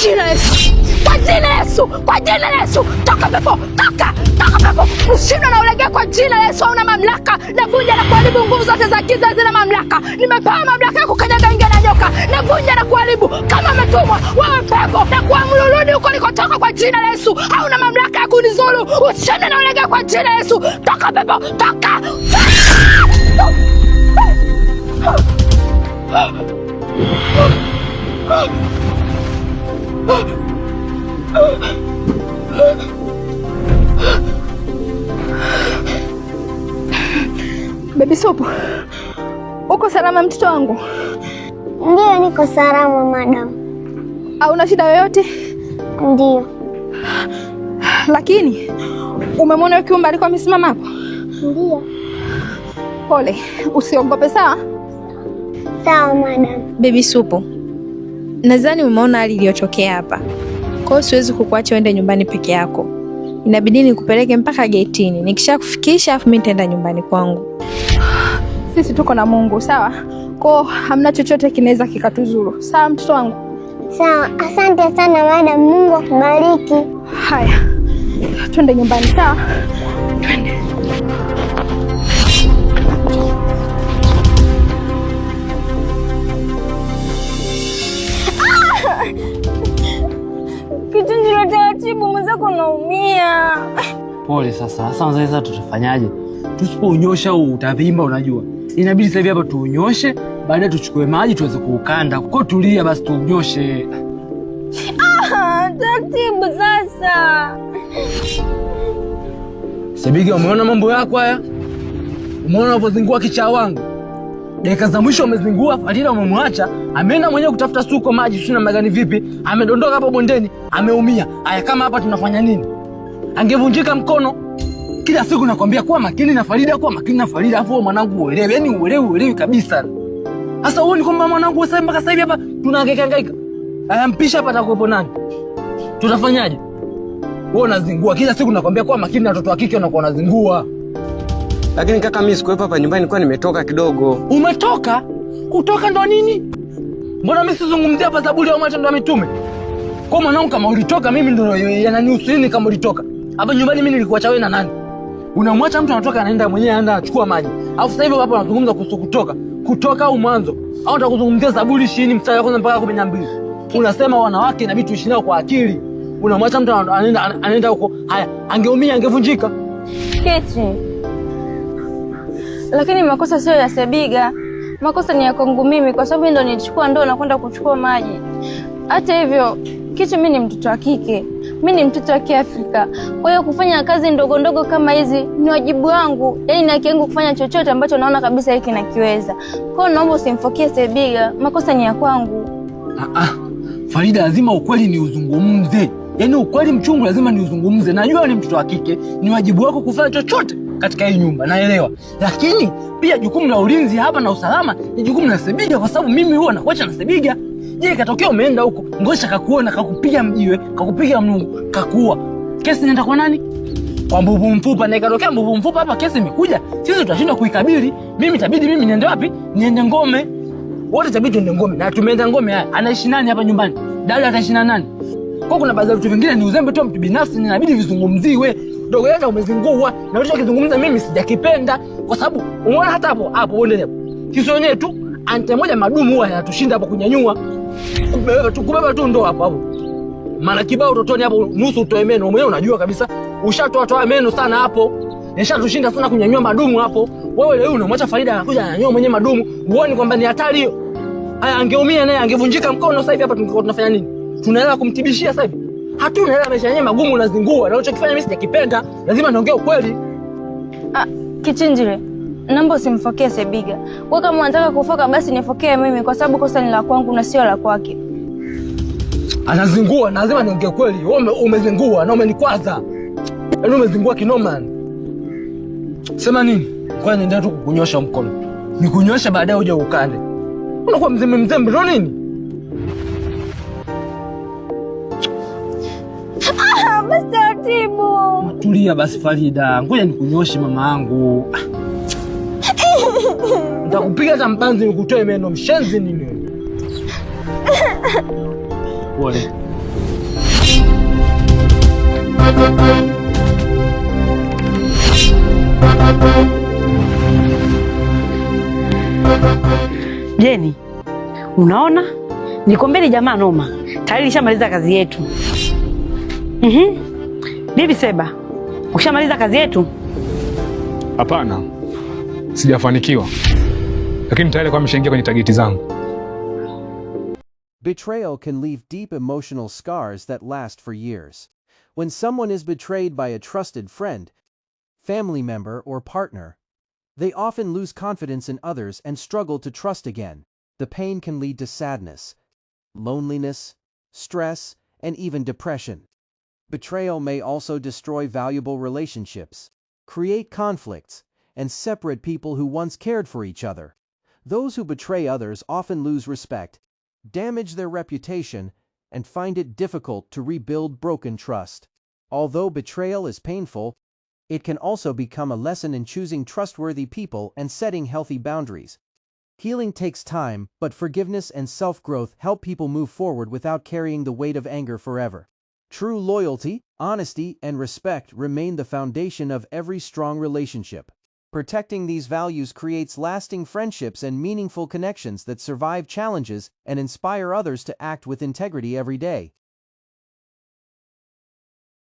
jina la Yesu. Kwa jina la Yesu. Kwa jina la Yesu. Toka pepo. Toka. Toka pepo. Ushindwe na ulegee kwa jina la Yesu. Hauna mamlaka. Navunja na kuharibu nguvu zote za giza zina mamlaka. Nimepewa mamlaka ya kukanyaga nge na nyoka. Navunja na kuharibu kama umetumwa wewe pepo na kuamuru rudi huko ulikotoka kwa jina la Yesu. Hauna mamlaka ya kunizuru. Ushindwe na ulegee kwa jina la Yesu. Toka pepo. Toka. Baby Supu, uko salama mtoto wangu? Ndiyo, niko salama madam. Hauna shida yoyote? Ndiyo. Lakini umemwona yule kiumbe alikuwa amesimama hapo? Ndiyo. Pole, usiogope sawa? Sawa madam. Baby Supu, nadhani umeona hali iliyotokea hapa. Kwa hiyo siwezi kukuacha uende nyumbani peke yako. Inabidi nikupeleke mpaka getini. Nikishakufikisha afu mimi nitaenda nyumbani kwangu. Sisi tuko na Mungu, sawa? Kwa hamna chochote kinaweza kikatuzuru. Sawa mtoto wangu? Sawa, asante sana madam. Mungu akubariki. Haya. Twende nyumbani, sawa? Twende. Kichinjilo taratibu, mwenzako naumia. Pole sasa. Sasa tutafanyaje? Tusipounyosha utavimba, unajua. Inabidi sasa hivi hapa tuunyoshe, baadaye tuchukue maji tuweze kuukanda. Kwa tulia basi tuunyoshe. Taratibu sasa. Sebiga, umeona mambo yako haya? Umeona unapozingua kichaa wangu? Dakika za mwisho umezingua, Farida umemwacha, ameenda mwenyewe kutafuta suko maji, sina magani vipi? Amedondoka hapo bondeni, ameumia. Haya, kama hapa tunafanya nini? Angevunjika mkono. Kila siku nakwambia kuwa makini na Farida, kuwa makini na Farida, afu mwanangu uelewe, yani uelewi kabisa. Sasa uone kwamba mwanangu sasa mpaka sasa hivi hapa tunahangaika. Haya, mpisha hapa atakuwepo nani? Tutafanyaje? Wewe unazingua kila siku nakwambia kuwa makini na watoto wa kike unakuwa unazingua. Lakini kaka, mimi sikuwepo hapa nyumbani, kwa nimetoka kidogo. Umetoka? Kutoka ndo nini? Mbona mimi sizungumzia hapa Zaburi ya Matendo ya Mitume? Kwa mwanangu, kama ulitoka mimi ndo yananihusu nini kama ulitoka? Hapa nyumbani mimi nilikuacha wewe na nani? Unamwacha mtu anatoka anaenda mwenyewe anaenda achukua maji. Alafu sasa hivi hapa unazungumza kuhusu kutoka au mwanzo. Au unataka kuzungumzia Zaburi 20 mstari wa kwanza mpaka 12. Unasema wanawake inabidi tuishi nao kwa akili. Unamwacha mtu anaenda huko. Haya, angeumia, angevunjika. Keti. Lakini makosa sio ya Sebiga. Makosa ni ya kwangu mimi kwa sababu ndo nilichukua ndoo na kwenda kuchukua maji. Hata hivyo, Kichu mimi ni mtoto wa kike. Mimi ni mtoto wa Kiafrika. Kwa hiyo kufanya kazi ndogo ndogo kama hizi ni wajibu wangu. Yaani ni haki yangu kufanya chochote ambacho naona kabisa hiki nakiweza. Kwa hiyo naomba usimfokie Sebiga. Makosa ni ya kwangu. Farida, lazima ukweli ni uzungumze. Yaani ukweli mchungu lazima ni uzungumze. Najua ni mtoto wa kike, ni wajibu wako kufanya chochote katika hii nyumba, naelewa. Lakini pia jukumu la ulinzi hapa na usalama ni jukumu la Sebiga, kwa sababu mimi huwa nakuacha na Sebiga. Je, katokea umeenda huko, ngosha kakuona, kakupiga mjiwe, kakupiga mnungu, kakuua. Kesi inaenda kwa nani? Kwa mbubu mfupa. Na ikatokea mbubu mfupa hapa kesi imekuja, sisi tutashindwa kuikabili. Mimi itabidi mimi niende wapi? Niende Ngome. Wote itabidi tuende Ngome. Na tumeenda Ngome, haya anaishi nani hapa nyumbani? Dada ataishi na nani? Kwa kuna baadhi ya vitu vingine ni uzembe tu mtu binafsi, inabidi vizungumziwe. Dogo yako umezingua na ulichokizungumza mimi sijakipenda, kwa sababu umeona hata hapo bonde hapo. Sisi wenyewe tu ante moja madumu huwa yanatushinda hapo kunyanyua. Kubeba tu ndo hapo. Mara kibao utotoni hapo nusu utoe meno. Mwenyewe unajua kabisa ushatoa meno sana hapo. Nishatushinda sana kunyanyua madumu hapo. Wewe leo unamwacha Farida anakuja ananyanyua mwenyewe madumu. Uone kwamba ni hatari hiyo. Haya, angeumia naye, angevunjika mkono sasa hivi hapa tungekuwa tunafanya nini? Tunaelewa kumtibishia sasa hivi? Hatuna hela, maisha yenyewe magumu, unazingua. Na unachokifanya mimi sijakipenda. Lazima niongee ukweli. Kichinjile, naomba usimfokee Sebiga. Wewe kama unataka kufoka basi nifokee mimi kwa sababu kosa ni la kwangu na sio la kwake. Anazingua, na lazima niongee ukweli. Wewe umezingua na umenikwaza. Yaani umezingua kinoma. Sema nini? Kwa nini ndio tu kukunyosha mkono? Nikunyosha baadaye uje ukande. Unakuwa mzembe ndio nini? Basi taratibu. Tulia basi Farida. Ngoja nikunyoshe mama yangu. Nitakupiga hata mpanzi nikutoe meno, mshenzi nini? Pole. Jeni, unaona? Nikwambia ni jamaa noma. Tayari nishamaliza kazi yetu. Bibi Seba, ushamaliza kazi yetu? Hapana, sijafanikiwa, lakini tayari kwa ameshaingia kwenye tageti zangu. Betrayal can leave deep emotional scars that last for years. When someone is betrayed by a trusted friend, family member, or partner, they often lose confidence in others and struggle to trust again. The pain can lead to sadness, loneliness, stress, and even depression. Betrayal may also destroy valuable relationships, create conflicts, and separate people who once cared for each other. Those who betray others often lose respect, damage their reputation, and find it difficult to rebuild broken trust. Although betrayal is painful, it can also become a lesson in choosing trustworthy people and setting healthy boundaries. Healing takes time, but forgiveness and self-growth help people move forward without carrying the weight of anger forever. True loyalty, honesty, and respect remain the foundation of every strong relationship. Protecting these values creates lasting friendships and meaningful connections that survive challenges and inspire others to act with integrity every day.